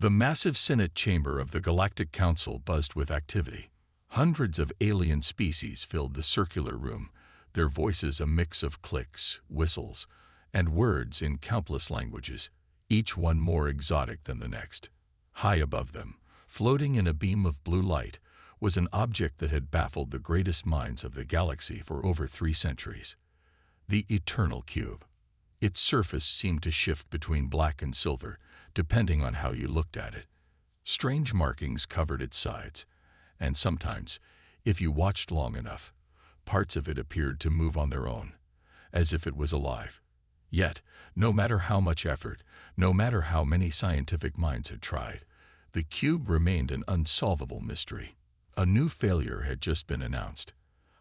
The massive Senate chamber of the Galactic Council buzzed with activity. Hundreds of alien species filled the circular room, their voices a mix of clicks, whistles, and words in countless languages, each one more exotic than the next. High above them, floating in a beam of blue light, was an object that had baffled the greatest minds of the galaxy for over 3 centuries. The Eternal Cube. Its surface seemed to shift between black and silver, depending on how you looked at it. Strange markings covered its sides, and sometimes, if you watched long enough, parts of it appeared to move on their own, as if it was alive. Yet, no matter how much effort, no matter how many scientific minds had tried, the cube remained an unsolvable mystery. A new failure had just been announced.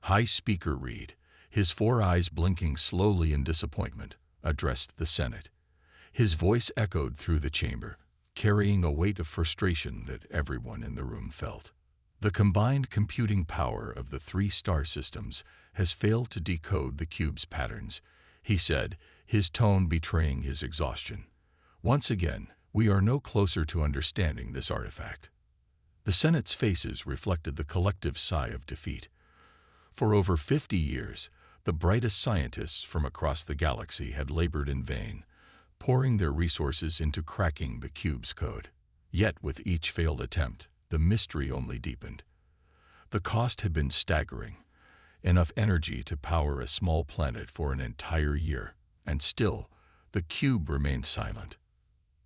High Speaker Reed, his 4 eyes blinking slowly in disappointment, addressed the Senate. His voice echoed through the chamber, carrying a weight of frustration that everyone in the room felt. The combined computing power of the 3 star systems has failed to decode the cube's patterns, he said, his tone betraying his exhaustion. Once again, we are no closer to understanding this artifact. The Senate's faces reflected the collective sigh of defeat. For over 50 years, the brightest scientists from across the galaxy had labored in vain, pouring their resources into cracking the cube's code. Yet with each failed attempt, the mystery only deepened. The cost had been staggering, enough energy to power a small planet for an entire year, and still, the cube remained silent.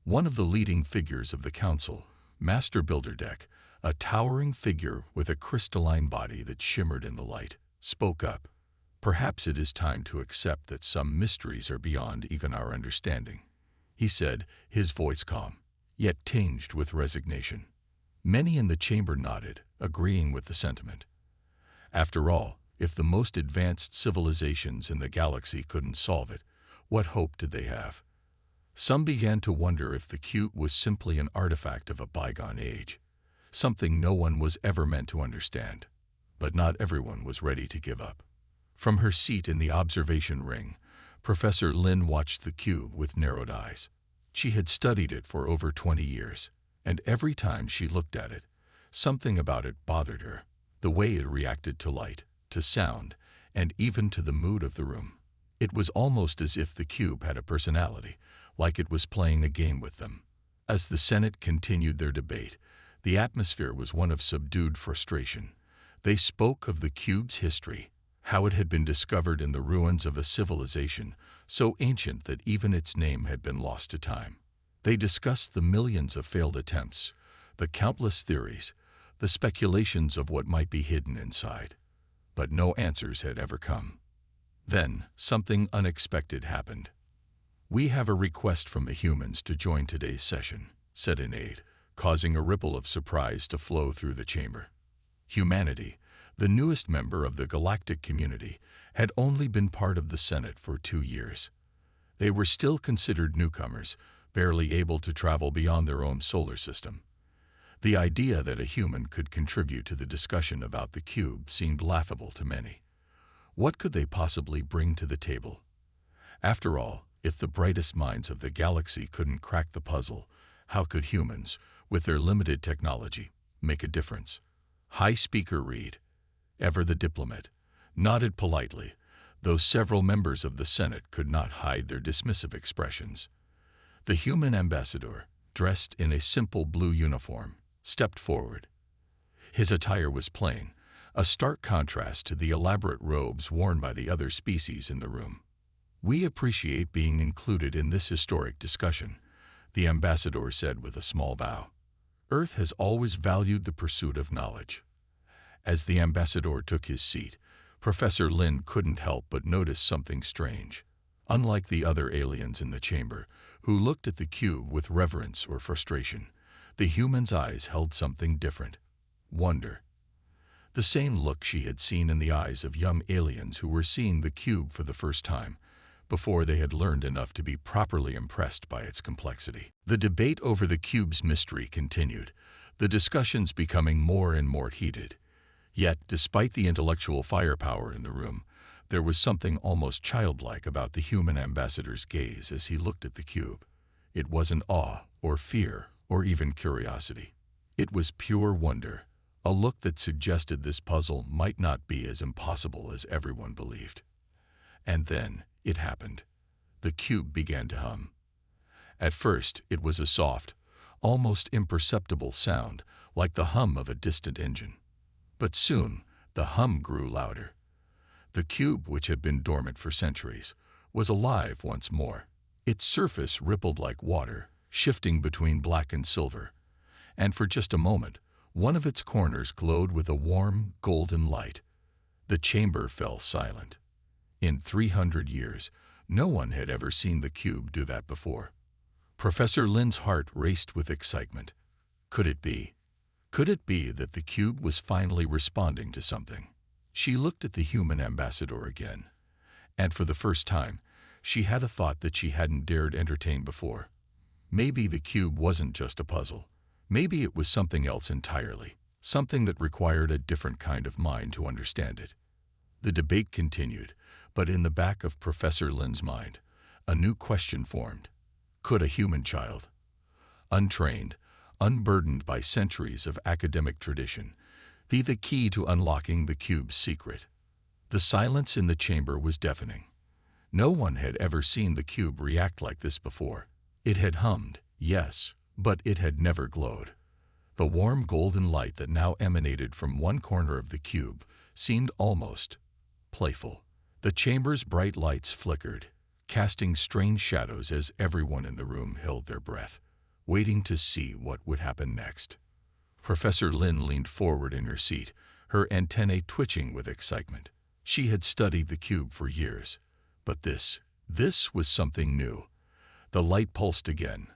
One of the leading figures of the council, Master Builderdeck, a towering figure with a crystalline body that shimmered in the light, spoke up. Perhaps it is time to accept that some mysteries are beyond even our understanding, he said, his voice calm, yet tinged with resignation. Many in the chamber nodded, agreeing with the sentiment. After all, if the most advanced civilizations in the galaxy couldn't solve it, what hope did they have? Some began to wonder if the cube was simply an artifact of a bygone age, something no one was ever meant to understand. But not everyone was ready to give up. From her seat in the observation ring, Professor Lin watched the cube with narrowed eyes. She had studied it for over 20 years, and every time she looked at it, something about it bothered her. The way it reacted to light, to sound, and even to the mood of the room. It was almost as if the cube had a personality, like it was playing a game with them. As the Senate continued their debate, the atmosphere was one of subdued frustration. They spoke of the cube's history, how it had been discovered in the ruins of a civilization so ancient that even its name had been lost to time. They discussed the millions of failed attempts, the countless theories, the speculations of what might be hidden inside. But no answers had ever come. Then, something unexpected happened. "We have a request from the humans to join today's session," said an aide, causing a ripple of surprise to flow through the chamber. Humanity, the newest member of the galactic community, had only been part of the Senate for 2 years. They were still considered newcomers, barely able to travel beyond their own solar system. The idea that a human could contribute to the discussion about the cube seemed laughable to many. What could they possibly bring to the table? After all, if the brightest minds of the galaxy couldn't crack the puzzle, how could humans, with their limited technology, make a difference? High Speaker Reed, ever the diplomat, nodded politely, though several members of the Senate could not hide their dismissive expressions. The human ambassador, dressed in a simple blue uniform, stepped forward. His attire was plain, a stark contrast to the elaborate robes worn by the other species in the room. "We appreciate being included in this historic discussion," the ambassador said with a small bow. "Earth has always valued the pursuit of knowledge." As the ambassador took his seat, Professor Lin couldn't help but notice something strange. Unlike the other aliens in the chamber, who looked at the cube with reverence or frustration, the human's eyes held something different: wonder. The same look she had seen in the eyes of young aliens who were seeing the cube for the first time, before they had learned enough to be properly impressed by its complexity. The debate over the cube's mystery continued, the discussions becoming more and more heated. Yet, despite the intellectual firepower in the room, there was something almost childlike about the human ambassador's gaze as he looked at the cube. It wasn't awe or fear or even curiosity. It was pure wonder, a look that suggested this puzzle might not be as impossible as everyone believed. And then it happened. The cube began to hum. At first, it was a soft, almost imperceptible sound, like the hum of a distant engine. But soon, the hum grew louder. The cube, which had been dormant for centuries, was alive once more. Its surface rippled like water, shifting between black and silver. And for just a moment, one of its corners glowed with a warm, golden light. The chamber fell silent. In 300 years, no one had ever seen the cube do that before. Professor Lin's heart raced with excitement. Could it be? Could it be that the cube was finally responding to something? She looked at the human ambassador again, and for the first time, she had a thought that she hadn't dared entertain before. Maybe the cube wasn't just a puzzle. Maybe it was something else entirely, something that required a different kind of mind to understand it. The debate continued, but in the back of Professor Lin's mind, a new question formed. Could a human child, untrained, unburdened by centuries of academic tradition, be the key to unlocking the cube's secret? The silence in the chamber was deafening. No one had ever seen the cube react like this before. It had hummed, yes, but it had never glowed. The warm golden light that now emanated from one corner of the cube seemed almost playful. The chamber's bright lights flickered, casting strange shadows as everyone in the room held their breath, waiting to see what would happen next. Professor Lin leaned forward in her seat, her antennae twitching with excitement. She had studied the cube for years, but this was something new. The light pulsed again,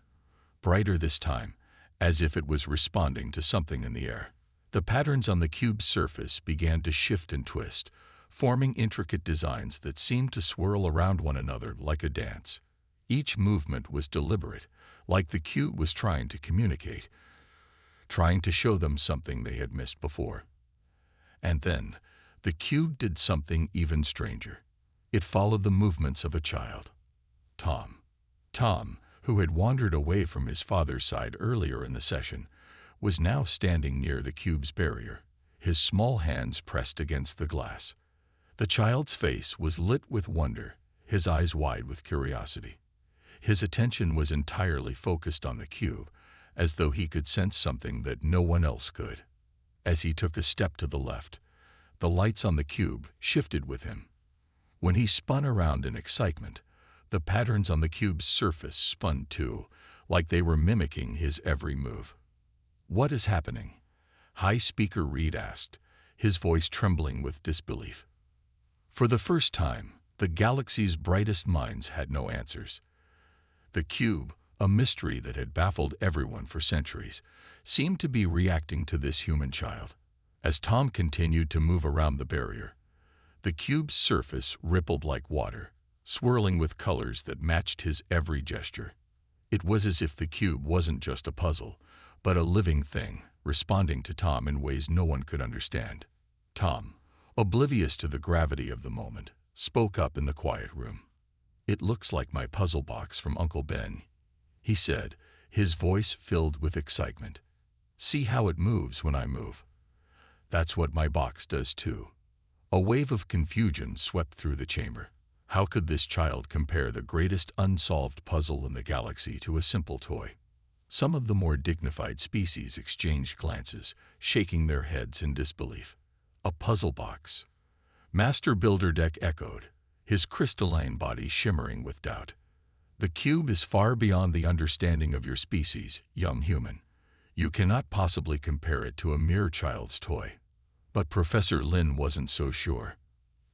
brighter this time, as if it was responding to something in the air. The patterns on the cube's surface began to shift and twist, forming intricate designs that seemed to swirl around one another like a dance. Each movement was deliberate, like the cube was trying to communicate, trying to show them something they had missed before. And then, the cube did something even stranger. It followed the movements of a child. Tom, who had wandered away from his father's side earlier in the session, was now standing near the cube's barrier, his small hands pressed against the glass. The child's face was lit with wonder, his eyes wide with curiosity. His attention was entirely focused on the cube, as though he could sense something that no one else could. As he took a step to the left, the lights on the cube shifted with him. When he spun around in excitement, the patterns on the cube's surface spun too, like they were mimicking his every move. "What is happening?" High Speaker Reed asked, his voice trembling with disbelief. For the first time, the galaxy's brightest minds had no answers. The cube, a mystery that had baffled everyone for centuries, seemed to be reacting to this human child. As Tom continued to move around the barrier, the cube's surface rippled like water, swirling with colors that matched his every gesture. It was as if the cube wasn't just a puzzle, but a living thing, responding to Tom in ways no one could understand. Tom, oblivious to the gravity of the moment, spoke up in the quiet room. "It looks like my puzzle box from Uncle Ben," he said, his voice filled with excitement. "See how it moves when I move? That's what my box does too." A wave of confusion swept through the chamber. How could this child compare the greatest unsolved puzzle in the galaxy to a simple toy? Some of the more dignified species exchanged glances, shaking their heads in disbelief. "A puzzle box?" Master Builderdeck echoed, his crystalline body shimmering with doubt. "The cube is far beyond the understanding of your species, young human. You cannot possibly compare it to a mere child's toy." But Professor Lin wasn't so sure.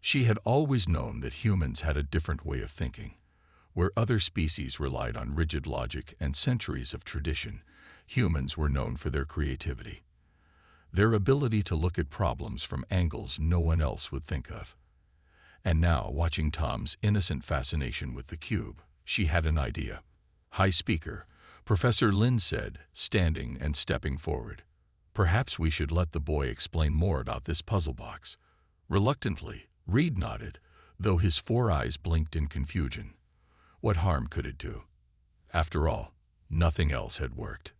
She had always known that humans had a different way of thinking. Where other species relied on rigid logic and centuries of tradition, humans were known for their creativity. Their ability to look at problems from angles no one else would think of. And now, watching Tom's innocent fascination with the cube, she had an idea. "High Speaker," Professor Lin said, standing and stepping forward. "Perhaps we should let the boy explain more about this puzzle box." Reluctantly, Reed nodded, though his 4 eyes blinked in confusion. What harm could it do? After all, nothing else had worked.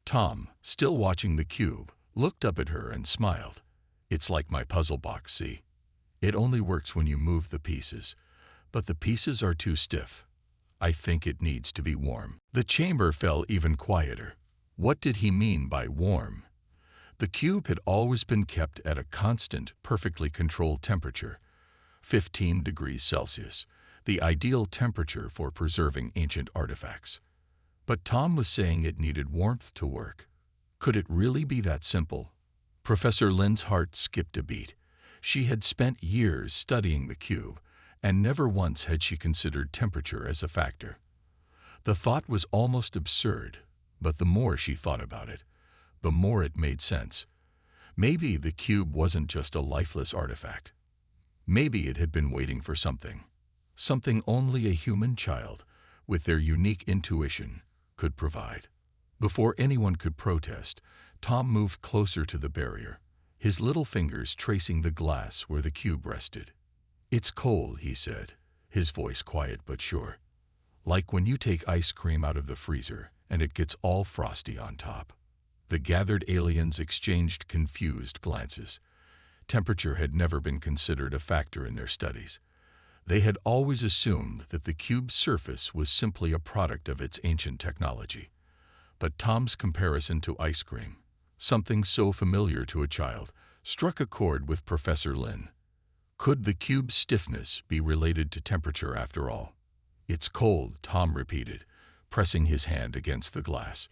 Tom, still watching the cube, looked up at her and smiled. "It's like my puzzle box, see? It only works when you move the pieces, but the pieces are too stiff. I think it needs to be warm." The chamber fell even quieter. What did he mean by warm? The cube had always been kept at a constant, perfectly controlled temperature, 15 degrees Celsius, the ideal temperature for preserving ancient artifacts. But Tom was saying it needed warmth to work. Could it really be that simple? Professor Lin's heart skipped a beat. She had spent years studying the cube, and never once had she considered temperature as a factor. The thought was almost absurd, but the more she thought about it, the more it made sense. Maybe the cube wasn't just a lifeless artifact. Maybe it had been waiting for something. Something only a human child, with their unique intuition, could provide. Before anyone could protest, Tom moved closer to the barrier, his little fingers tracing the glass where the cube rested. "It's cold," he said, his voice quiet but sure. "Like when you take ice cream out of the freezer and it gets all frosty on top." The gathered aliens exchanged confused glances. Temperature had never been considered a factor in their studies. They had always assumed that the cube's surface was simply a product of its ancient technology. But Tom's comparison to ice cream, something so familiar to a child, struck a chord with Professor Lin. Could the cube's stiffness be related to temperature after all? "It's cold," Tom repeated, pressing his hand against the glass.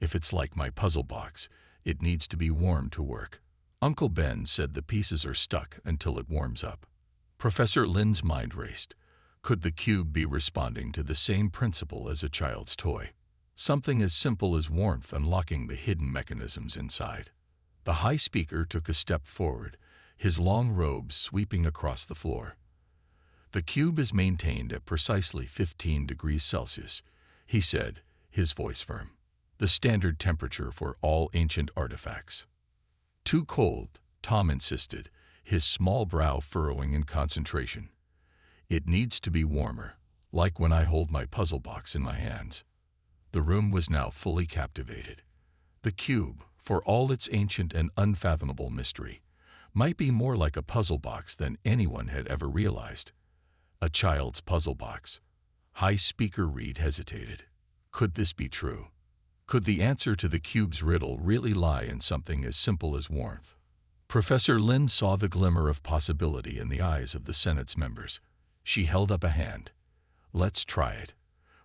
"If it's like my puzzle box, it needs to be warm to work. Uncle Ben said the pieces are stuck until it warms up." Professor Lin's mind raced. Could the cube be responding to the same principle as a child's toy? Something as simple as warmth unlocking the hidden mechanisms inside. The high speaker took a step forward, his long robes sweeping across the floor. "The cube is maintained at precisely 15 degrees Celsius, he said, his voice firm. "The standard temperature for all ancient artifacts." "Too cold," Tom insisted, his small brow furrowing in concentration. "It needs to be warmer, like when I hold my puzzle box in my hands." The room was now fully captivated. The cube, for all its ancient and unfathomable mystery, might be more like a puzzle box than anyone had ever realized. A child's puzzle box. High Speaker Reed hesitated. Could this be true? Could the answer to the cube's riddle really lie in something as simple as warmth? Professor Lin saw the glimmer of possibility in the eyes of the Senate's members. She held up a hand. "Let's try it.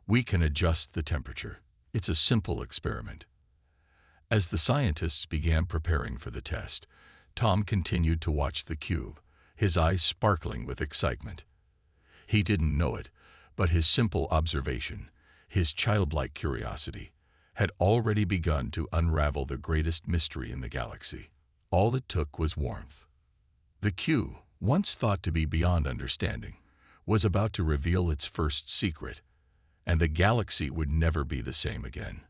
We can adjust the temperature. It's a simple experiment." As the scientists began preparing for the test, Tom continued to watch the cube, his eyes sparkling with excitement. He didn't know it, but his simple observation, his childlike curiosity, had already begun to unravel the greatest mystery in the galaxy. All it took was warmth. The cube, once thought to be beyond understanding, was about to reveal its first secret, and the galaxy would never be the same again.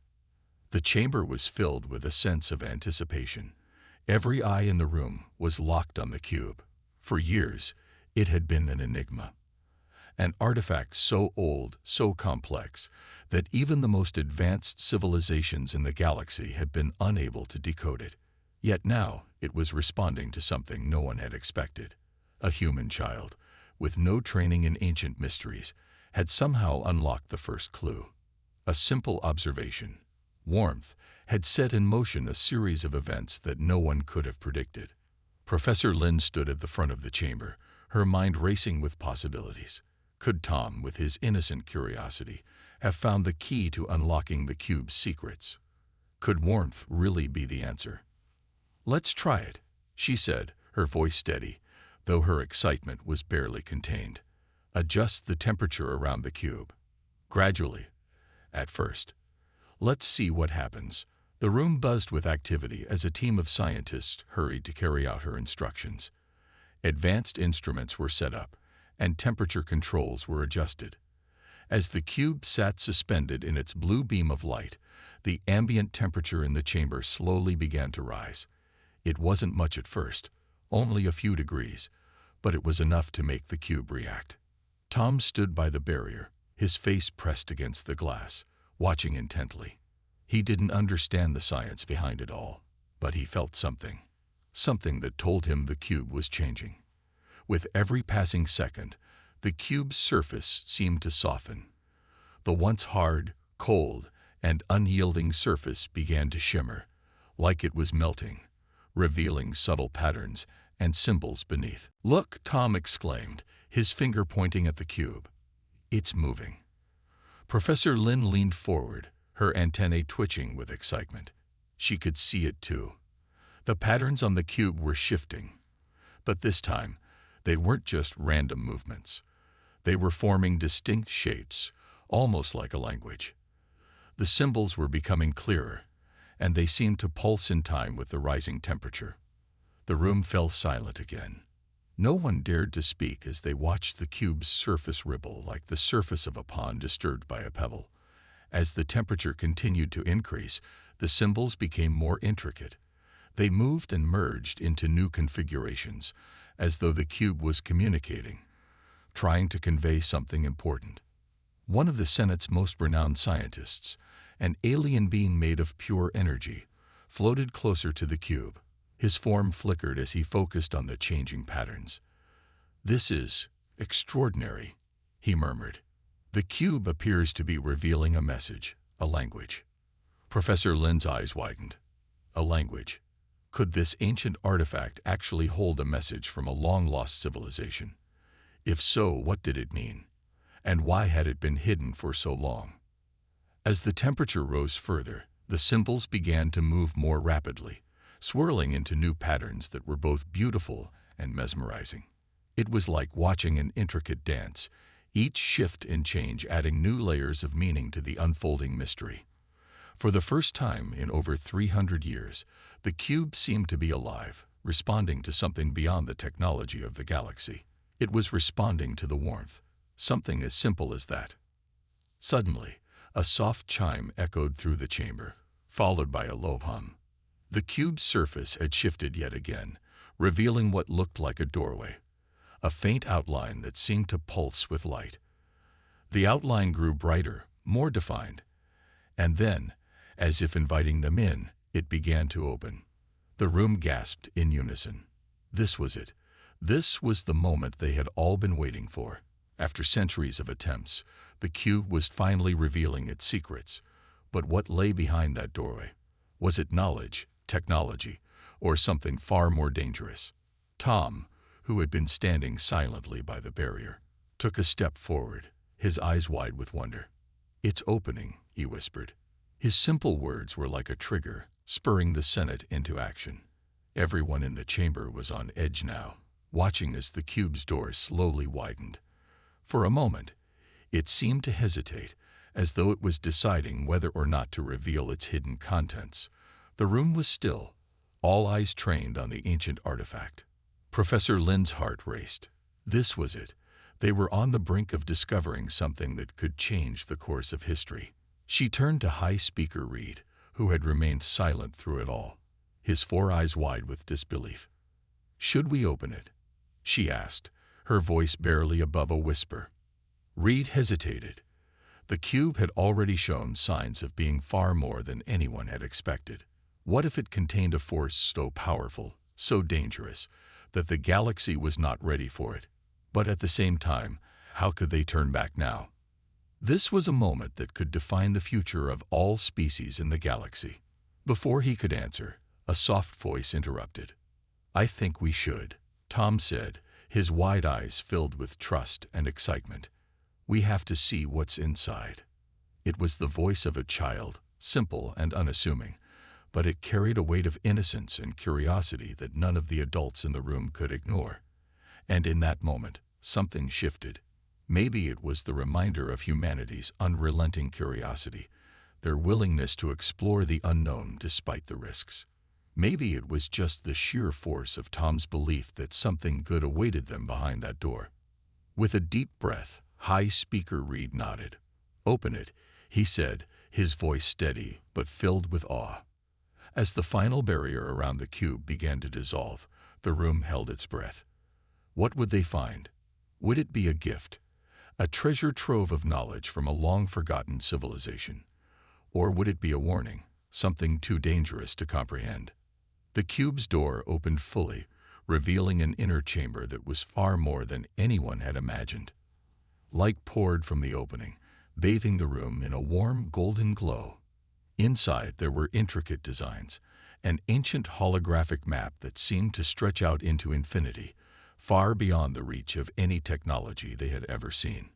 The chamber was filled with a sense of anticipation. Every eye in the room was locked on the cube. For years, it had been an enigma. An artifact so old, so complex, that even the most advanced civilizations in the galaxy had been unable to decode it. Yet now, it was responding to something no one had expected. A human child, with no training in ancient mysteries, had somehow unlocked the first clue. A simple observation, warmth, had set in motion a series of events that no one could have predicted. Professor Lin stood at the front of the chamber, her mind racing with possibilities. Could Tom, with his innocent curiosity, have found the key to unlocking the cube's secrets? Could warmth really be the answer? "Let's try it," she said, her voice steady, though her excitement was barely contained. "Adjust the temperature around the cube. Gradually, at first. Let's see what happens." The room buzzed with activity as a team of scientists hurried to carry out her instructions. Advanced instruments were set up, and temperature controls were adjusted. As the cube sat suspended in its blue beam of light, the ambient temperature in the chamber slowly began to rise. It wasn't much at first, only a few degrees, but it was enough to make the cube react. Tom stood by the barrier, his face pressed against the glass, watching intently. He didn't understand the science behind it all, but he felt something. Something that told him the cube was changing. With every passing second, the cube's surface seemed to soften. The once hard, cold, and unyielding surface began to shimmer, like it was melting, revealing subtle patterns and symbols beneath. "Look!" Tom exclaimed, his finger pointing at the cube. "It's moving." Professor Lin leaned forward, her antennae twitching with excitement. She could see it too. The patterns on the cube were shifting. But this time, they weren't just random movements. They were forming distinct shapes, almost like a language. The symbols were becoming clearer, and they seemed to pulse in time with the rising temperature. The room fell silent again. No one dared to speak as they watched the cube's surface ripple like the surface of a pond disturbed by a pebble. As the temperature continued to increase, the symbols became more intricate. They moved and merged into new configurations, as though the cube was communicating, trying to convey something important. One of the Senate's most renowned scientists, an alien being made of pure energy, floated closer to the cube. His form flickered as he focused on the changing patterns. "This is extraordinary," he murmured. "The cube appears to be revealing a message, a language." Professor Lin's eyes widened. A language. Could this ancient artifact actually hold a message from a long-lost civilization? If so, what did it mean? And why had it been hidden for so long? As the temperature rose further, the symbols began to move more rapidly, swirling into new patterns that were both beautiful and mesmerizing. It was like watching an intricate dance, each shift and change adding new layers of meaning to the unfolding mystery. For the first time in over 300 years, the cube seemed to be alive, responding to something beyond the technology of the galaxy. It was responding to the warmth, something as simple as that. Suddenly, a soft chime echoed through the chamber, followed by a low hum. The cube's surface had shifted yet again, revealing what looked like a doorway, a faint outline that seemed to pulse with light. The outline grew brighter, more defined, and then, as if inviting them in, it began to open. The room gasped in unison. This was it. This was the moment they had all been waiting for. After centuries of attempts, the cube was finally revealing its secrets. But what lay behind that doorway? Was it knowledge, technology, or something far more dangerous? Tom, who had been standing silently by the barrier, took a step forward, his eyes wide with wonder. "It's opening," he whispered. His simple words were like a trigger, spurring the Senate into action. Everyone in the chamber was on edge now, watching as the cube's door slowly widened. For a moment, it seemed to hesitate, as though it was deciding whether or not to reveal its hidden contents. The room was still, all eyes trained on the ancient artifact. Professor Lin's heart raced. This was it. They were on the brink of discovering something that could change the course of history. She turned to High Speaker Reed, who had remained silent through it all, his 4 eyes wide with disbelief. "Should we open it?" she asked, her voice barely above a whisper. Reed hesitated. The cube had already shown signs of being far more than anyone had expected. What if it contained a force so powerful, so dangerous, that the galaxy was not ready for it? But at the same time, how could they turn back now? This was a moment that could define the future of all species in the galaxy. Before he could answer, a soft voice interrupted. "I think we should," Tom said, his wide eyes filled with trust and excitement. "We have to see what's inside." It was the voice of a child, simple and unassuming, but it carried a weight of innocence and curiosity that none of the adults in the room could ignore. And in that moment, something shifted. Maybe it was the reminder of humanity's unrelenting curiosity, their willingness to explore the unknown despite the risks. Maybe it was just the sheer force of Tom's belief that something good awaited them behind that door. With a deep breath, High Speaker Reed nodded. "Open it," he said, his voice steady but filled with awe. As the final barrier around the cube began to dissolve, the room held its breath. What would they find? Would it be a gift? A treasure trove of knowledge from a long-forgotten civilization? Or would it be a warning, something too dangerous to comprehend? The cube's door opened fully, revealing an inner chamber that was far more than anyone had imagined. Light poured from the opening, bathing the room in a warm golden glow. Inside there were intricate designs, an ancient holographic map that seemed to stretch out into infinity, far beyond the reach of any technology they had ever seen.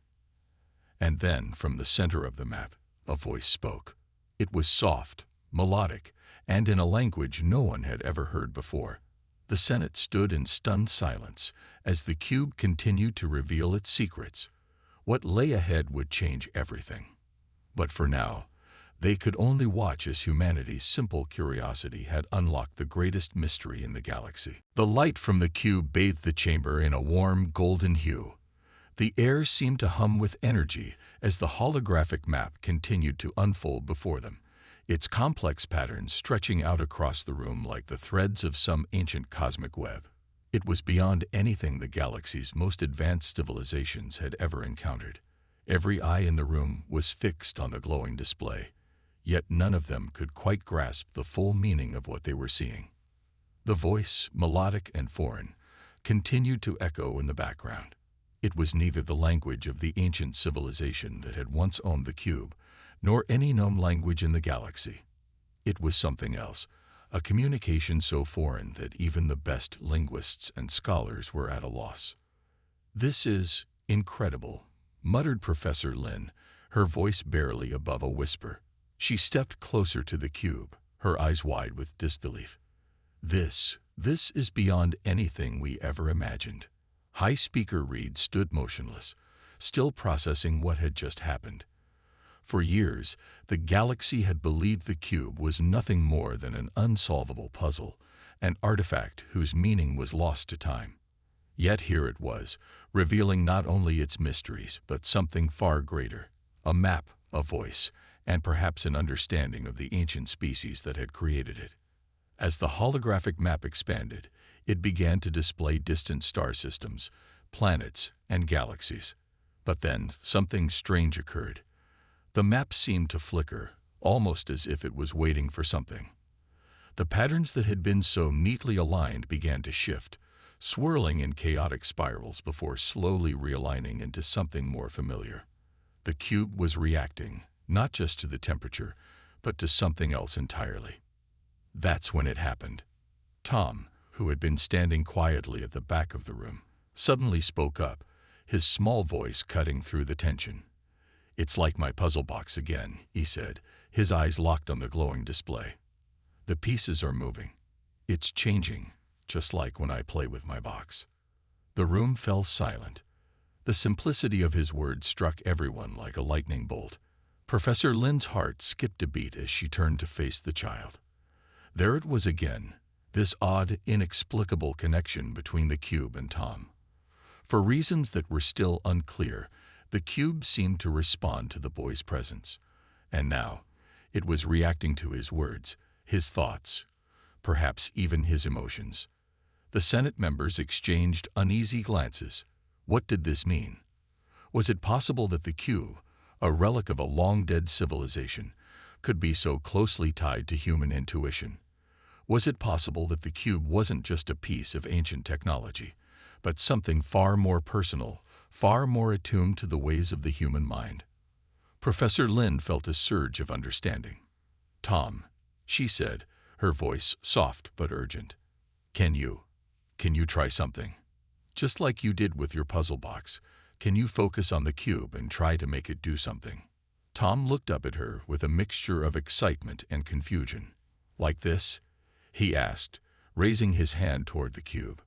And then, from the center of the map, a voice spoke. It was soft, melodic, and in a language no one had ever heard before. The Senate stood in stunned silence as the cube continued to reveal its secrets. What lay ahead would change everything. But for now, they could only watch as humanity's simple curiosity had unlocked the greatest mystery in the galaxy. The light from the cube bathed the chamber in a warm, golden hue. The air seemed to hum with energy as the holographic map continued to unfold before them, its complex patterns stretching out across the room like the threads of some ancient cosmic web. It was beyond anything the galaxy's most advanced civilizations had ever encountered. Every eye in the room was fixed on the glowing display, yet none of them could quite grasp the full meaning of what they were seeing. The voice, melodic and foreign, continued to echo in the background. It was neither the language of the ancient civilization that had once owned the cube, nor any known language in the galaxy. It was something else, a communication so foreign that even the best linguists and scholars were at a loss. "This is incredible," muttered Professor Lin, her voice barely above a whisper. She stepped closer to the cube, her eyes wide with disbelief. This is beyond anything we ever imagined." High Speaker Reed stood motionless, still processing what had just happened. For years, the galaxy had believed the cube was nothing more than an unsolvable puzzle, an artifact whose meaning was lost to time. Yet here it was, revealing not only its mysteries, but something far greater: a map, a voice, and perhaps an understanding of the ancient species that had created it. As the holographic map expanded, it began to display distant star systems, planets, and galaxies. But then something strange occurred. The map seemed to flicker, almost as if it was waiting for something. The patterns that had been so neatly aligned began to shift, swirling in chaotic spirals before slowly realigning into something more familiar. The cube was reacting, not just to the temperature, but to something else entirely. That's when it happened. Tom, who had been standing quietly at the back of the room, suddenly spoke up, his small voice cutting through the tension. "It's like my puzzle box again," he said, his eyes locked on the glowing display. "The pieces are moving. It's changing, just like when I play with my box." The room fell silent. The simplicity of his words struck everyone like a lightning bolt. Professor Lin's heart skipped a beat as she turned to face the child. There it was again, this odd, inexplicable connection between the cube and Tom. For reasons that were still unclear, the cube seemed to respond to the boy's presence. And now, it was reacting to his words, his thoughts, perhaps even his emotions. The Senate members exchanged uneasy glances. What did this mean? Was it possible that the cube, a relic of a long-dead civilization, could be so closely tied to human intuition? Was it possible that the cube wasn't just a piece of ancient technology, but something far more personal, far more attuned to the ways of the human mind? Professor Lin felt a surge of understanding. "Tom," she said, her voice soft but urgent, Can you try something? Just like you did with your puzzle box, can you focus on the cube and try to make it do something?" Tom looked up at her with a mixture of excitement and confusion. "Like this?" he asked, raising his hand toward the cube.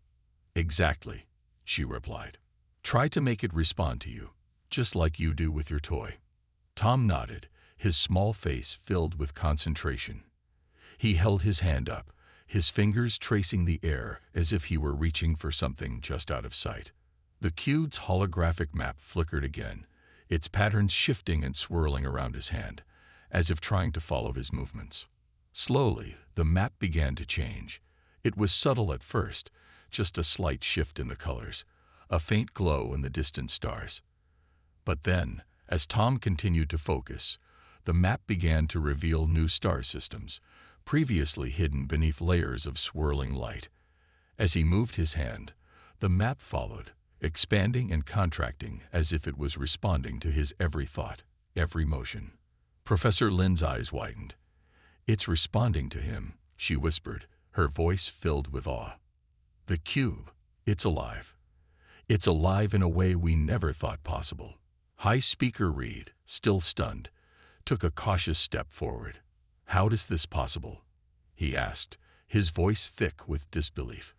"Exactly," she replied. "Try to make it respond to you, just like you do with your toy." Tom nodded, his small face filled with concentration. He held his hand up, his fingers tracing the air as if he were reaching for something just out of sight. The cube's holographic map flickered again, its patterns shifting and swirling around his hand, as if trying to follow his movements. Slowly, the map began to change. It was subtle at first, just a slight shift in the colors, a faint glow in the distant stars. But then, as Tom continued to focus, The map began to reveal new star systems, previously hidden beneath layers of swirling light. As he moved his hand, the map followed, expanding and contracting as if it was responding to his every thought, every motion. Professor Lin's eyes widened. "It's responding to him," she whispered, her voice filled with awe. "The cube, it's alive. It's alive in a way we never thought possible." High Speaker Reed, still stunned, took a cautious step forward. "How is this possible?" he asked, his voice thick with disbelief.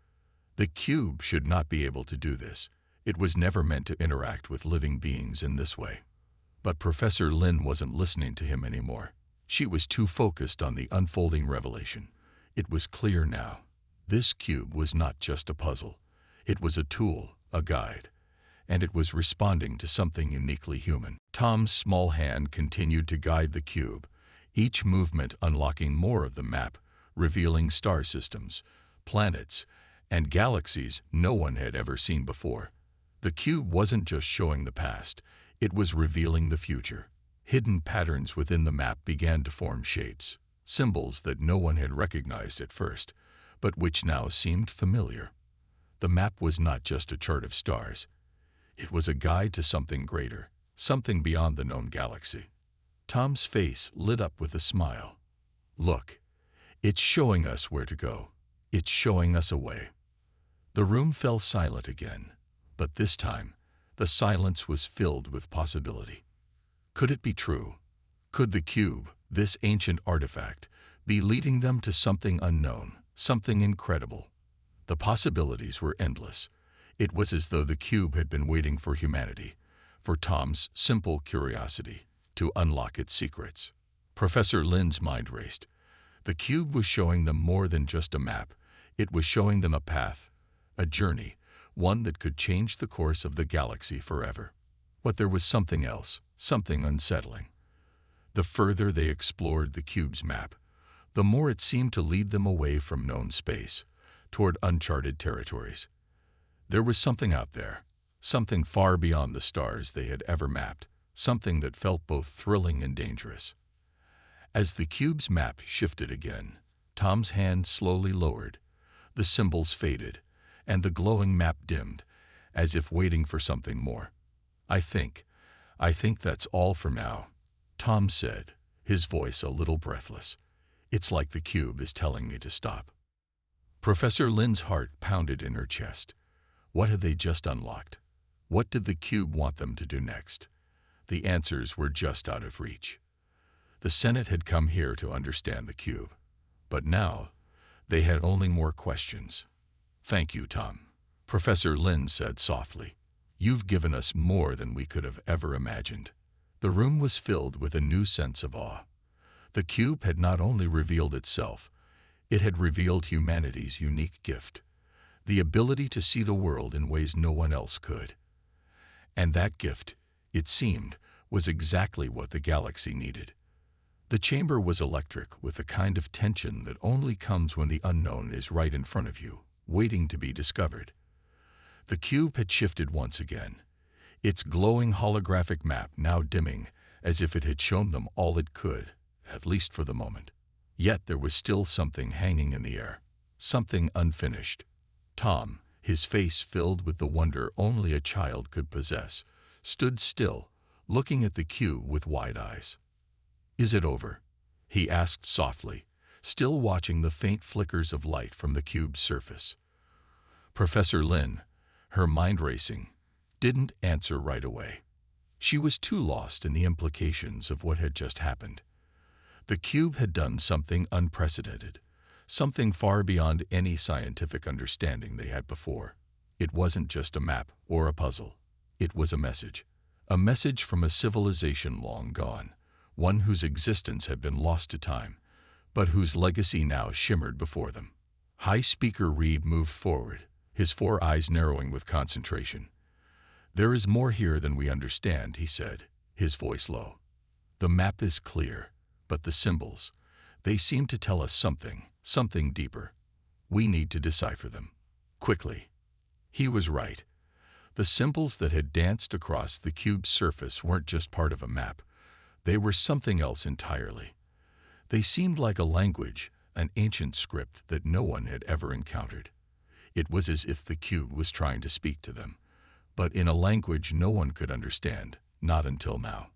"The cube should not be able to do this. It was never meant to interact with living beings in this way." But Professor Lin wasn't listening to him anymore. She was too focused on the unfolding revelation. It was clear now. This cube was not just a puzzle. It was a tool, a guide, and it was responding to something uniquely human. Tom's small hand continued to guide the cube, each movement unlocking more of the map, revealing star systems, planets, and galaxies no one had ever seen before. The cube wasn't just showing the past, it was revealing the future. Hidden patterns within the map began to form shapes, symbols that no one had recognized at first, but which now seemed familiar. The map was not just a chart of stars. It was a guide to something greater, something beyond the known galaxy. Tom's face lit up with a smile. "Look, it's showing us where to go. It's showing us a way." The room fell silent again, but this time, the silence was filled with possibility. Could it be true? Could the cube, this ancient artifact, be leading them to something unknown, something incredible? The possibilities were endless. It was as though the cube had been waiting for humanity, for Tom's simple curiosity, to unlock its secrets. Professor Lin's mind raced. The cube was showing them more than just a map. It was showing them a path, a journey, one that could change the course of the galaxy forever. But there was something else, something unsettling. The further they explored the cube's map, the more it seemed to lead them away from known space, toward uncharted territories. There was something out there, something far beyond the stars they had ever mapped, something that felt both thrilling and dangerous. As the cube's map shifted again, Tom's hand slowly lowered, the symbols faded, and the glowing map dimmed, as if waiting for something more. I think that's all for now," Tom said, his voice a little breathless. "It's like the cube is telling me to stop." Professor Lin's heart pounded in her chest. What had they just unlocked? What did the cube want them to do next? The answers were just out of reach. The Senate had come here to understand the cube, but now they had only more questions. "Thank you, Tom," Professor Lin said softly. "You've given us more than we could have ever imagined." The room was filled with a new sense of awe. The cube had not only revealed itself, it had revealed humanity's unique gift, the ability to see the world in ways no one else could. And that gift, it seemed, was exactly what the galaxy needed. The chamber was electric, with the kind of tension that only comes when the unknown is right in front of you, waiting to be discovered. The cube had shifted once again, its glowing holographic map now dimming, as if it had shown them all it could, at least for the moment. Yet there was still something hanging in the air, something unfinished. Tom, his face filled with the wonder only a child could possess, stood still, looking at the cube with wide eyes. "Is it over?" he asked softly, still watching the faint flickers of light from the cube's surface. Professor Lin, her mind racing, didn't answer right away. She was too lost in the implications of what had just happened. The cube had done something unprecedented, something far beyond any scientific understanding they had before. It wasn't just a map or a puzzle. It was a message from a civilization long gone, one whose existence had been lost to time, but whose legacy now shimmered before them. High Speaker Reed moved forward, his 4 eyes narrowing with concentration. "There is more here than we understand," he said, his voice low. "The map is clear, but the symbols, they seem to tell us something deeper. We need to decipher them. Quickly." He was right. The symbols that had danced across the cube's surface weren't just part of a map. They were something else entirely. They seemed like a language, an ancient script that no one had ever encountered. It was as if the cube was trying to speak to them, but in a language no one could understand, not until now.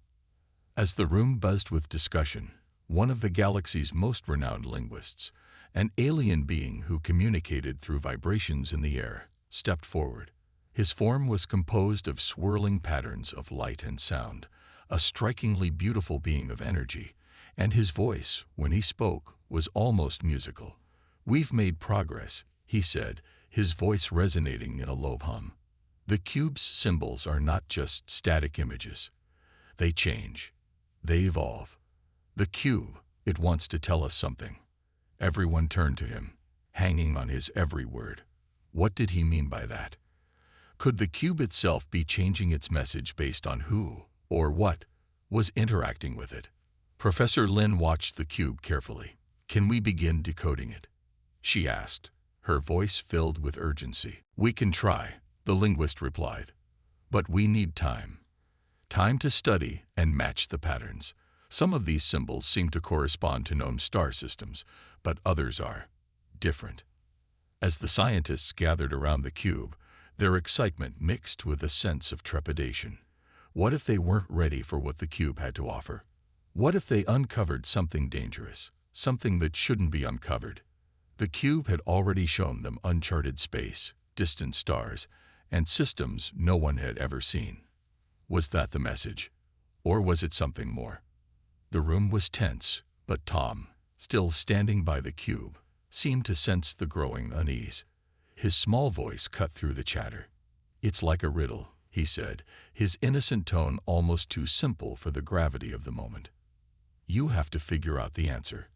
As the room buzzed with discussion, one of the galaxy's most renowned linguists, an alien being who communicated through vibrations in the air, stepped forward. His form was composed of swirling patterns of light and sound, a strikingly beautiful being of energy, and his voice, when he spoke, was almost musical. "We've made progress," he said, his voice resonating in a low hum. "The cube's symbols are not just static images. They change. They evolve. The cube, it wants to tell us something." Everyone turned to him, hanging on his every word. What did he mean by that? Could the cube itself be changing its message based on who, or what, was interacting with it? Professor Lin watched the cube carefully. "Can we begin decoding it?" she asked, her voice filled with urgency. "We can try," the linguist replied. "But we need time. Time to study and match the patterns. Some of these symbols seem to correspond to known star systems, but others are different." As the scientists gathered around the cube, their excitement mixed with a sense of trepidation. What if they weren't ready for what the cube had to offer? What if they uncovered something dangerous, something that shouldn't be uncovered? The cube had already shown them uncharted space, distant stars, and systems no one had ever seen. Was that the message? Or was it something more? The room was tense, but Tom, still standing by the cube, seemed to sense the growing unease. His small voice cut through the chatter. "It's like a riddle," he said, his innocent tone almost too simple for the gravity of the moment. "You have to figure out the answer.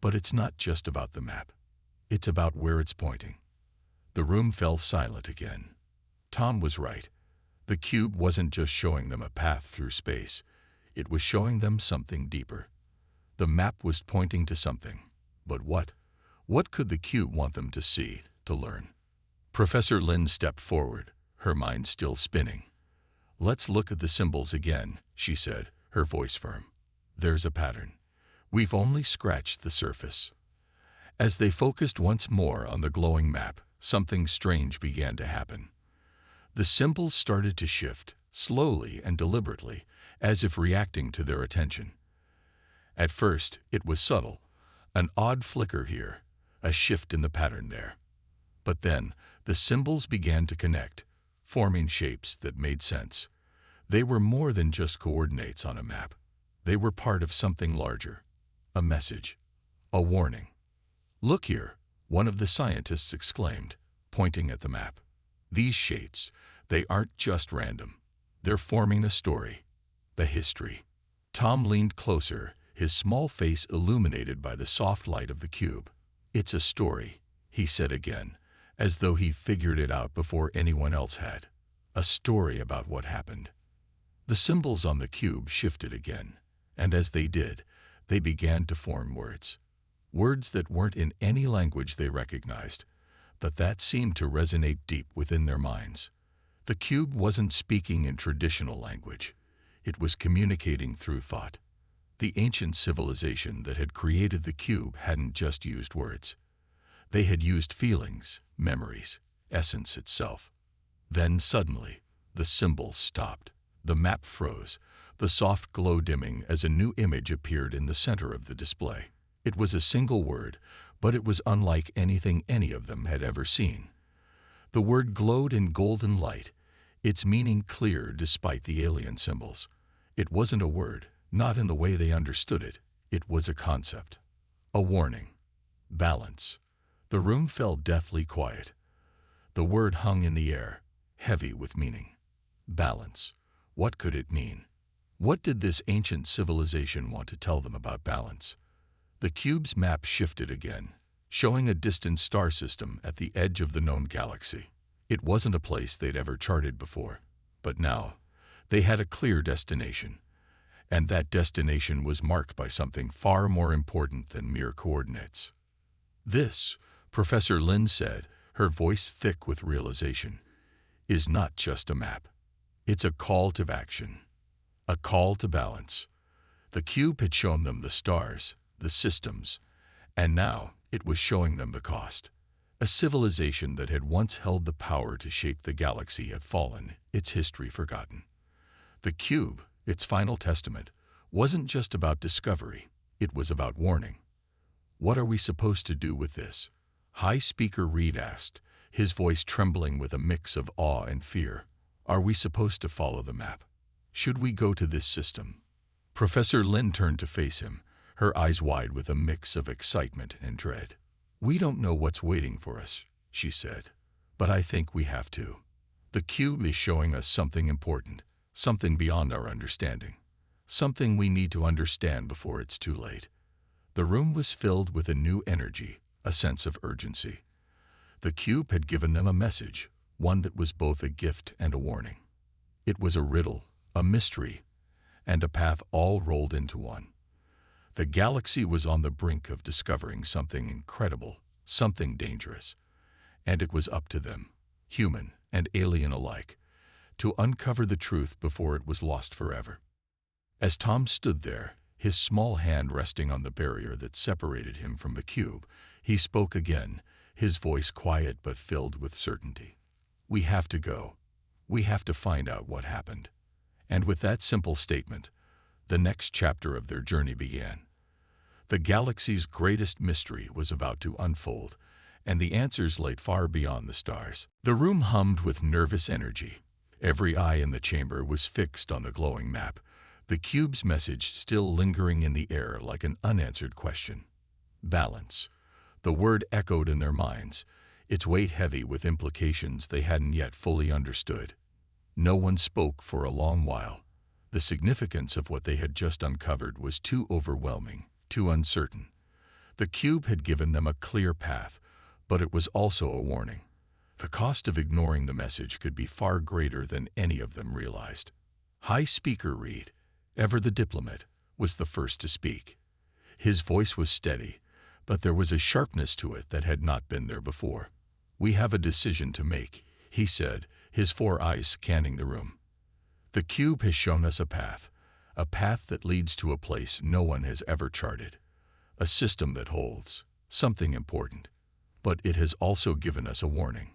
But it's not just about the map. It's about where it's pointing." The room fell silent again. Tom was right. The cube wasn't just showing them a path through space. It was showing them something deeper. The map was pointing to something. But what? What could the cube want them to see, to learn? Professor Lin stepped forward, her mind still spinning. "Let's look at the symbols again," she said, her voice firm. "There's a pattern. We've only scratched the surface." As they focused once more on the glowing map, something strange began to happen. The symbols started to shift, slowly and deliberately, as if reacting to their attention. At first, it was subtle, an odd flicker here, a shift in the pattern there. But then, the symbols began to connect, forming shapes that made sense. They were more than just coordinates on a map. They were part of something larger, a message, a warning. "Look here," one of the scientists exclaimed, pointing at the map. "These shapes, they aren't just random. They're forming a story, a history." Tom leaned closer, his small face illuminated by the soft light of the cube. "It's a story," he said again, as though he figured it out before anyone else had. "A story about what happened." The symbols on the cube shifted again, and as they did, they began to form words. Words that weren't in any language they recognized, but that seemed to resonate deep within their minds. The cube wasn't speaking in traditional language. It was communicating through thought. The ancient civilization that had created the cube hadn't just used words. They had used feelings, memories, essence itself. Then suddenly, the symbols stopped. The map froze, the soft glow dimming as a new image appeared in the center of the display. It was a single word, but it was unlike anything any of them had ever seen. The word glowed in golden light, its meaning clear despite the alien symbols. It wasn't a word, not in the way they understood it. It was a concept. A warning. Balance. The room fell deathly quiet. The word hung in the air, heavy with meaning. Balance. What could it mean? What did this ancient civilization want to tell them about balance? The cube's map shifted again, showing a distant star system at the edge of the known galaxy. It wasn't a place they'd ever charted before, but now they had a clear destination, and that destination was marked by something far more important than mere coordinates. "This," Professor Lin said, her voice thick with realization, "is not just a map. It's a call to action, a call to balance. The cube had shown them the stars, the systems, and now it was showing them the cost. A civilization that had once held the power to shape the galaxy had fallen, its history forgotten. The cube, its final testament, wasn't just about discovery, it was about warning. What are we supposed to do with this? High Speaker Reed asked, his voice trembling with a mix of awe and fear. Are we supposed to follow the map? Should we go to this system? Professor Lin turned to face him, her eyes wide with a mix of excitement and dread. We don't know what's waiting for us, she said, but I think we have to. The cube is showing us something important, something beyond our understanding, something we need to understand before it's too late. The room was filled with a new energy, a sense of urgency. The cube had given them a message, one that was both a gift and a warning. It was a riddle, a mystery, and a path all rolled into one. The galaxy was on the brink of discovering something incredible, something dangerous, and it was up to them, human and alien alike, to uncover the truth before it was lost forever. As Tom stood there, his small hand resting on the barrier that separated him from the cube, he spoke again, his voice quiet but filled with certainty. We have to go. We have to find out what happened. And with that simple statement, the next chapter of their journey began. The galaxy's greatest mystery was about to unfold, and the answers lay far beyond the stars. The room hummed with nervous energy. Every eye in the chamber was fixed on the glowing map, the cube's message still lingering in the air like an unanswered question. Balance. The word echoed in their minds, its weight heavy with implications they hadn't yet fully understood. No one spoke for a long while. The significance of what they had just uncovered was too overwhelming, too uncertain. The cube had given them a clear path, but it was also a warning. The cost of ignoring the message could be far greater than any of them realized. High Speaker Reed, ever the diplomat, was the first to speak. His voice was steady, but there was a sharpness to it that had not been there before. We have a decision to make, he said, his 4 eyes scanning the room. The cube has shown us a path that leads to a place no one has ever charted, a system that holds something important. But it has also given us a warning.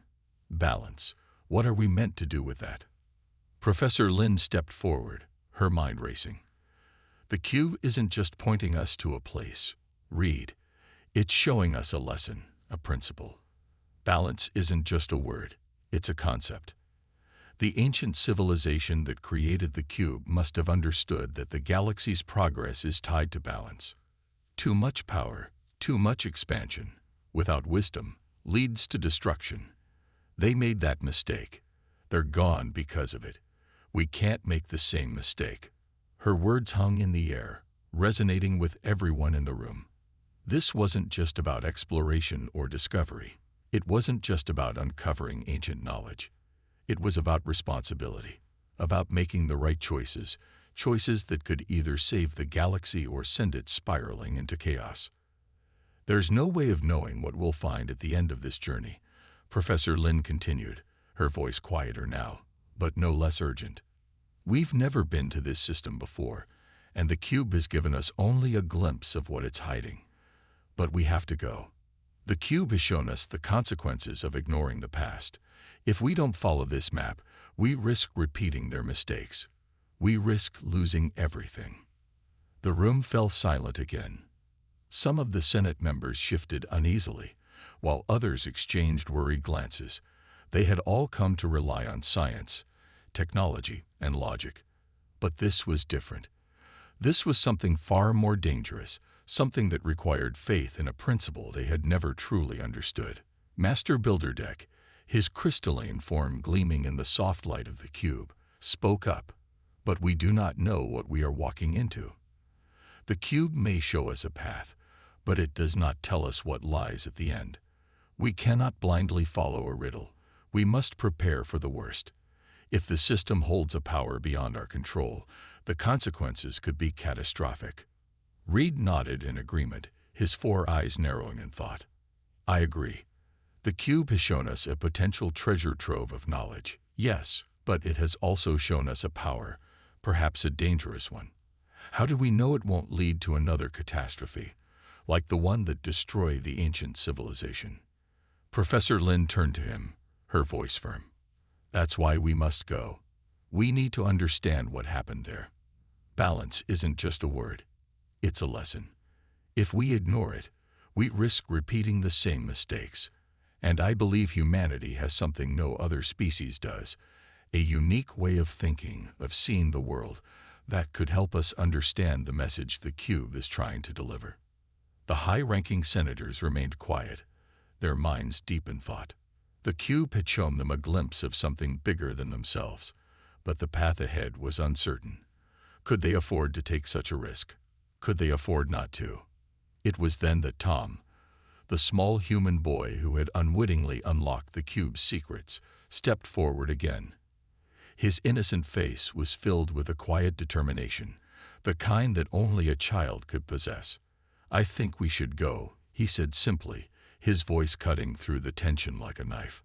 Balance. What are we meant to do with that? Professor Lin stepped forward, her mind racing. The cube isn't just pointing us to a place, Reed. It's showing us a lesson, a principle. Balance isn't just a word, it's a concept. The ancient civilization that created the cube must have understood that the galaxy's progress is tied to balance. Too much power, too much expansion, without wisdom, leads to destruction. They made that mistake. They're gone because of it. We can't make the same mistake. Her words hung in the air, resonating with everyone in the room. This wasn't just about exploration or discovery. It wasn't just about uncovering ancient knowledge. It was about responsibility, about making the right choices, choices that could either save the galaxy or send it spiraling into chaos. There's no way of knowing what we'll find at the end of this journey, Professor Lin continued, her voice quieter now, but no less urgent. We've never been to this system before, and the cube has given us only a glimpse of what it's hiding. But we have to go. The cube has shown us the consequences of ignoring the past. If we don't follow this map, we risk repeating their mistakes. We risk losing everything. The room fell silent again. Some of the Senate members shifted uneasily, while others exchanged worried glances. They had all come to rely on science, technology, and logic. But this was different. This was something far more dangerous, something that required faith in a principle they had never truly understood. Master Bilderdeck, his crystalline form gleaming in the soft light of the cube, spoke up. But we do not know what we are walking into. The cube may show us a path, but it does not tell us what lies at the end. We cannot blindly follow a riddle. We must prepare for the worst. If the system holds a power beyond our control, the consequences could be catastrophic. Reed nodded in agreement, his 4 eyes narrowing in thought. I agree. The cube has shown us a potential treasure trove of knowledge, yes, but it has also shown us a power, perhaps a dangerous one. How do we know it won't lead to another catastrophe, like the one that destroyed the ancient civilization? Professor Lin turned to him, her voice firm. That's why we must go. We need to understand what happened there. Balance isn't just a word. It's a lesson. If we ignore it, we risk repeating the same mistakes. And I believe humanity has something no other species does, a unique way of thinking, of seeing the world, that could help us understand the message the cube is trying to deliver. The high-ranking senators remained quiet, their minds deep in thought. The cube had shown them a glimpse of something bigger than themselves, but the path ahead was uncertain. Could they afford to take such a risk? Could they afford not to? It was then that Tom, the small human boy who had unwittingly unlocked the cube's secrets, stepped forward again. His innocent face was filled with a quiet determination, the kind that only a child could possess. "I think we should go," he said simply, his voice cutting through the tension like a knife.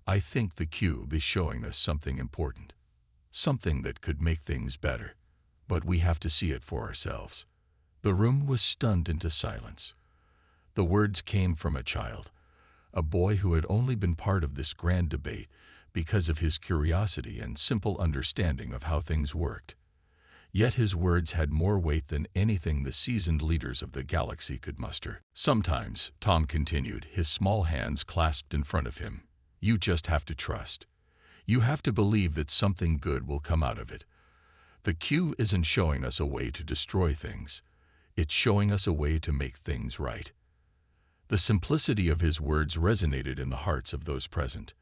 "I think the cube is showing us something important, something that could make things better, but we have to see it for ourselves." The room was stunned into silence. The words came from a child, a boy who had only been part of this grand debate because of his curiosity and simple understanding of how things worked. Yet his words had more weight than anything the seasoned leaders of the galaxy could muster. "Sometimes," Tom continued, his small hands clasped in front of him, "you just have to trust. You have to believe that something good will come out of it. The cube isn't showing us a way to destroy things. It's showing us a way to make things right." The simplicity of his words resonated in the hearts of those present.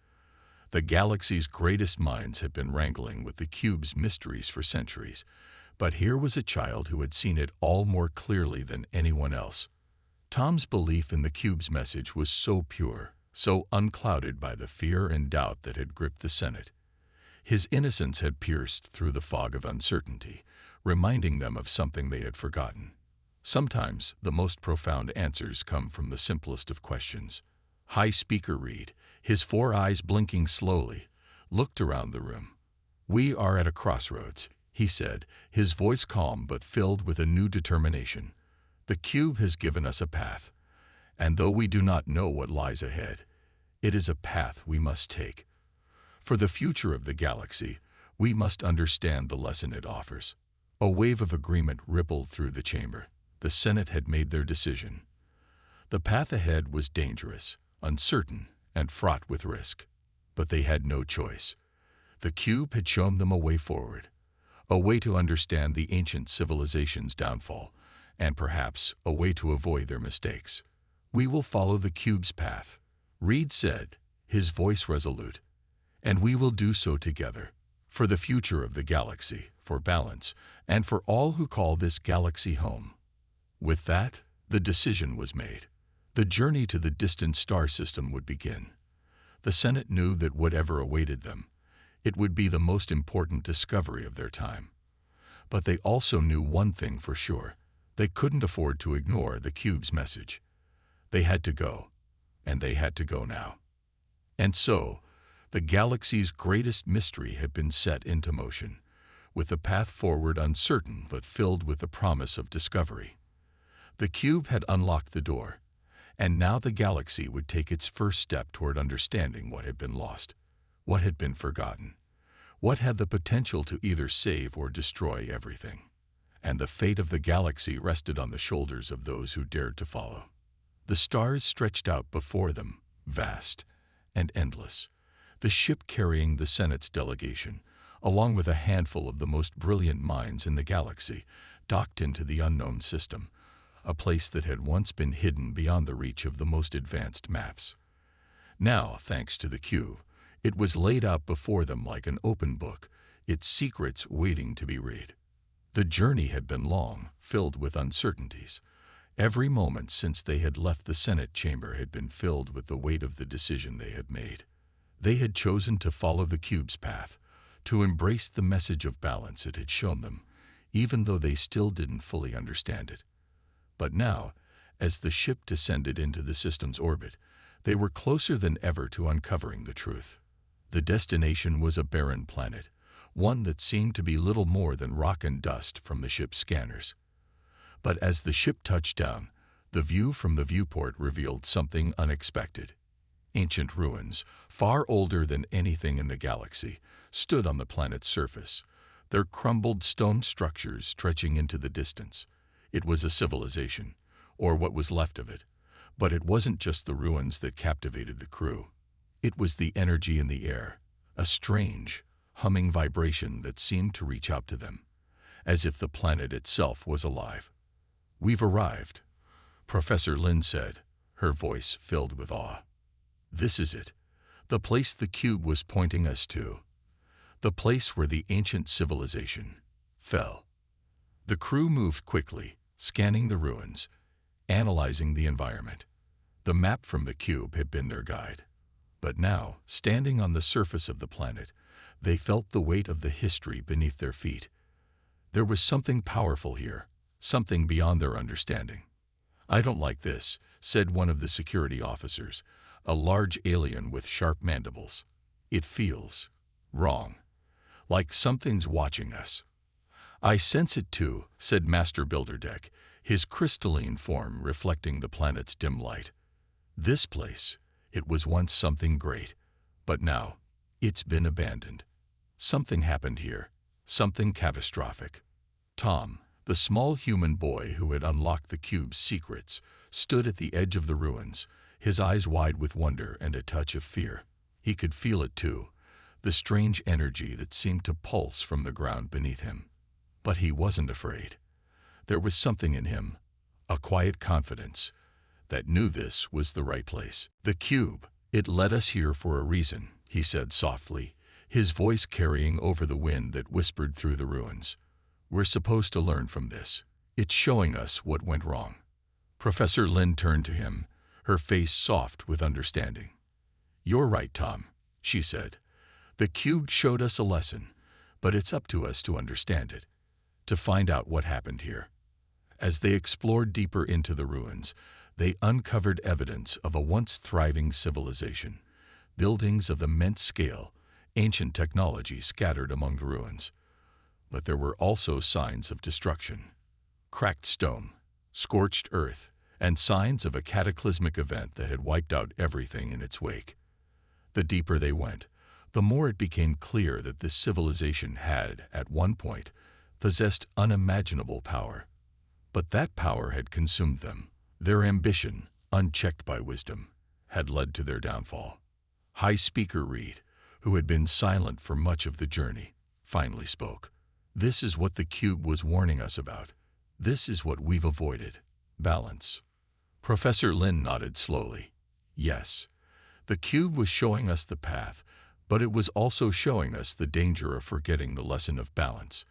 The galaxy's greatest minds had been wrangling with the cube's mysteries for centuries, but here was a child who had seen it all more clearly than anyone else. Tom's belief in the cube's message was so pure, so unclouded by the fear and doubt that had gripped the Senate. His innocence had pierced through the fog of uncertainty, reminding them of something they had forgotten. Sometimes the most profound answers come from the simplest of questions. High Speaker Reed, his 4 eyes blinking slowly, looked around the room. "We are at a crossroads," he said, his voice calm but filled with a new determination. "The cube has given us a path, and though we do not know what lies ahead, it is a path we must take. For the future of the galaxy, we must understand the lesson it offers." A wave of agreement rippled through the chamber. The Senate had made their decision. The path ahead was dangerous, uncertain, and fraught with risk. But they had no choice. The cube had shown them a way forward, a way to understand the ancient civilization's downfall, and perhaps a way to avoid their mistakes. "We will follow the cube's path," Reed said, his voice resolute, "and we will do so together, for the future of the galaxy, for balance, and for all who call this galaxy home." With that, the decision was made. The journey to the distant star system would begin. The Senate knew that whatever awaited them, it would be the most important discovery of their time. But they also knew one thing for sure. They couldn't afford to ignore the cube's message. They had to go, and they had to go now. And so, the galaxy's greatest mystery had been set into motion, with the path forward uncertain but filled with the promise of discovery. The cube had unlocked the door, and now the galaxy would take its first step toward understanding what had been lost, what had been forgotten, what had the potential to either save or destroy everything. And the fate of the galaxy rested on the shoulders of those who dared to follow. The stars stretched out before them, vast and endless. The ship carrying the Senate's delegation, along with a handful of the most brilliant minds in the galaxy, docked into the unknown system, a place that had once been hidden beyond the reach of the most advanced maps. Now, thanks to the cube, it was laid out before them like an open book, its secrets waiting to be read. The journey had been long, filled with uncertainties. Every moment since they had left the Senate chamber had been filled with the weight of the decision they had made. They had chosen to follow the cube's path, to embrace the message of balance it had shown them, even though they still didn't fully understand it. But now, as the ship descended into the system's orbit, they were closer than ever to uncovering the truth. The destination was a barren planet, one that seemed to be little more than rock and dust from the ship's scanners. But as the ship touched down, the view from the viewport revealed something unexpected. Ancient ruins, far older than anything in the galaxy, stood on the planet's surface, their crumbled stone structures stretching into the distance. It was a civilization, or what was left of it. But it wasn't just the ruins that captivated the crew. It was the energy in the air, a strange, humming vibration that seemed to reach out to them, as if the planet itself was alive. "We've arrived," Professor Lin said, her voice filled with awe. "This is it, the place the cube was pointing us to. The place where the ancient civilization fell." The crew moved quickly, scanning the ruins, analyzing the environment. The map from the cube had been their guide. But now, standing on the surface of the planet, they felt the weight of the history beneath their feet. There was something powerful here, something beyond their understanding. "I don't like this," said one of the security officers, a large alien with sharp mandibles. "It feels wrong, like something's watching us." "I sense it too," said Master Builderdeck, his crystalline form reflecting the planet's dim light. "This place, it was once something great, but now it's been abandoned. Something happened here, something catastrophic." Tom, the small human boy who had unlocked the cube's secrets, stood at the edge of the ruins, his eyes wide with wonder and a touch of fear. He could feel it too, the strange energy that seemed to pulse from the ground beneath him. But he wasn't afraid. There was something in him, a quiet confidence, that knew this was the right place. "The cube, it led us here for a reason," he said softly, his voice carrying over the wind that whispered through the ruins. "We're supposed to learn from this. It's showing us what went wrong." Professor Lin turned to him, her face soft with understanding. "You're right, Tom," she said. "The cube showed us a lesson, but it's up to us to understand it, to find out what happened here." As they explored deeper into the ruins, they uncovered evidence of a once thriving civilization, buildings of immense scale, ancient technology scattered among the ruins. But there were also signs of destruction: cracked stone, scorched earth, and signs of a cataclysmic event that had wiped out everything in its wake. The deeper they went, the more it became clear that this civilization had, at one point, possessed unimaginable power. But that power had consumed them. Their ambition, unchecked by wisdom, had led to their downfall. High Speaker Reed, who had been silent for much of the journey, finally spoke. "This is what the cube was warning us about. This is what we've avoided: balance." Professor Lin nodded slowly. "Yes, the cube was showing us the path, but it was also showing us the danger of forgetting the lesson of balance.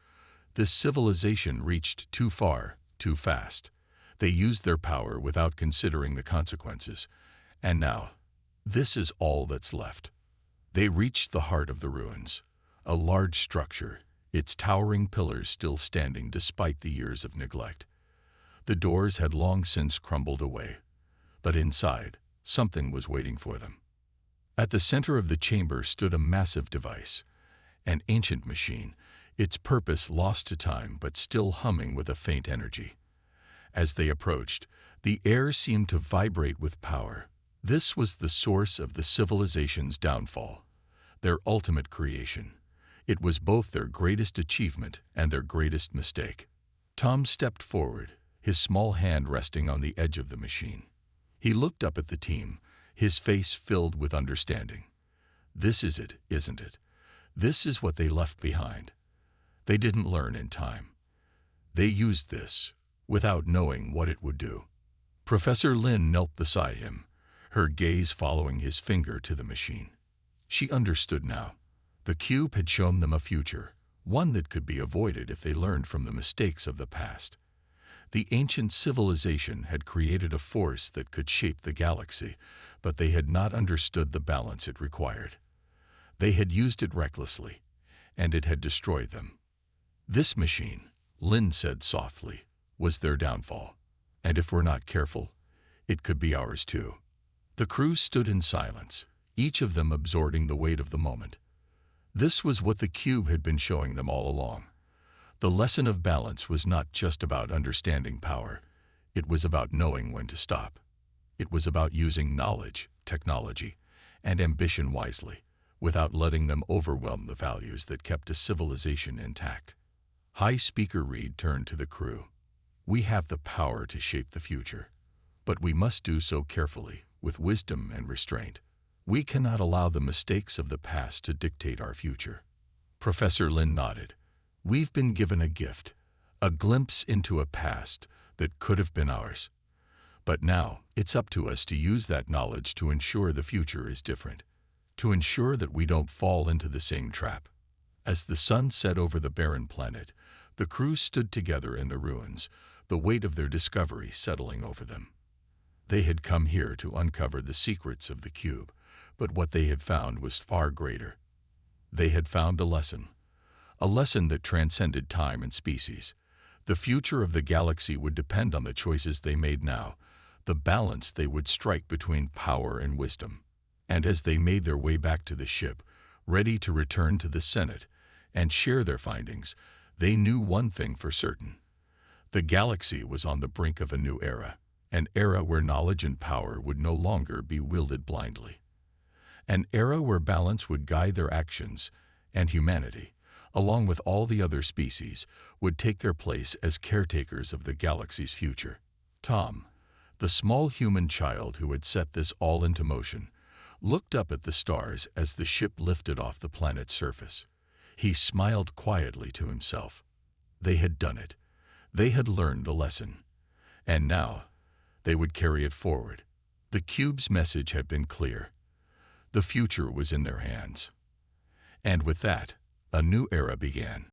This civilization reached too far, too fast. They used their power without considering the consequences. And now, this is all that's left." They reached the heart of the ruins, a large structure, its towering pillars still standing despite the years of neglect. The doors had long since crumbled away, but inside, something was waiting for them. At the center of the chamber stood a massive device, an ancient machine, its purpose lost to time but still humming with a faint energy. As they approached, the air seemed to vibrate with power. This was the source of the civilization's downfall, their ultimate creation. It was both their greatest achievement and their greatest mistake. Tom stepped forward, his small hand resting on the edge of the machine. He looked up at the team, his face filled with understanding. "This is it, isn't it? This is what they left behind. They didn't learn in time. They used this, without knowing what it would do." Professor Lin knelt beside him, her gaze following his finger to the machine. She understood now. The cube had shown them a future, one that could be avoided if they learned from the mistakes of the past. The ancient civilization had created a force that could shape the galaxy, but they had not understood the balance it required. They had used it recklessly, and it had destroyed them. "This machine," Lin said softly, "was their downfall. And if we're not careful, it could be ours too." The crew stood in silence, each of them absorbing the weight of the moment. This was what the cube had been showing them all along. The lesson of balance was not just about understanding power. It was about knowing when to stop. It was about using knowledge, technology, and ambition wisely, without letting them overwhelm the values that kept a civilization intact. High Speaker Reed turned to the crew. "We have the power to shape the future, but we must do so carefully, with wisdom and restraint. We cannot allow the mistakes of the past to dictate our future." Professor Lin nodded. "We've been given a gift, a glimpse into a past that could have been ours. But now, it's up to us to use that knowledge to ensure the future is different, to ensure that we don't fall into the same trap." As the sun set over the barren planet, the crew stood together in the ruins, the weight of their discovery settling over them. They had come here to uncover the secrets of the cube, but what they had found was far greater. They had found a lesson that transcended time and species. The future of the galaxy would depend on the choices they made now, the balance they would strike between power and wisdom. And as they made their way back to the ship, ready to return to the Senate and share their findings, they knew one thing for certain. The galaxy was on the brink of a new era, an era where knowledge and power would no longer be wielded blindly. An era where balance would guide their actions, and humanity, along with all the other species, would take their place as caretakers of the galaxy's future. Tom, the small human child who had set this all into motion, looked up at the stars as the ship lifted off the planet's surface. He smiled quietly to himself. They had done it. They had learned the lesson. And now, they would carry it forward. The cube's message had been clear. The future was in their hands. And with that, a new era began.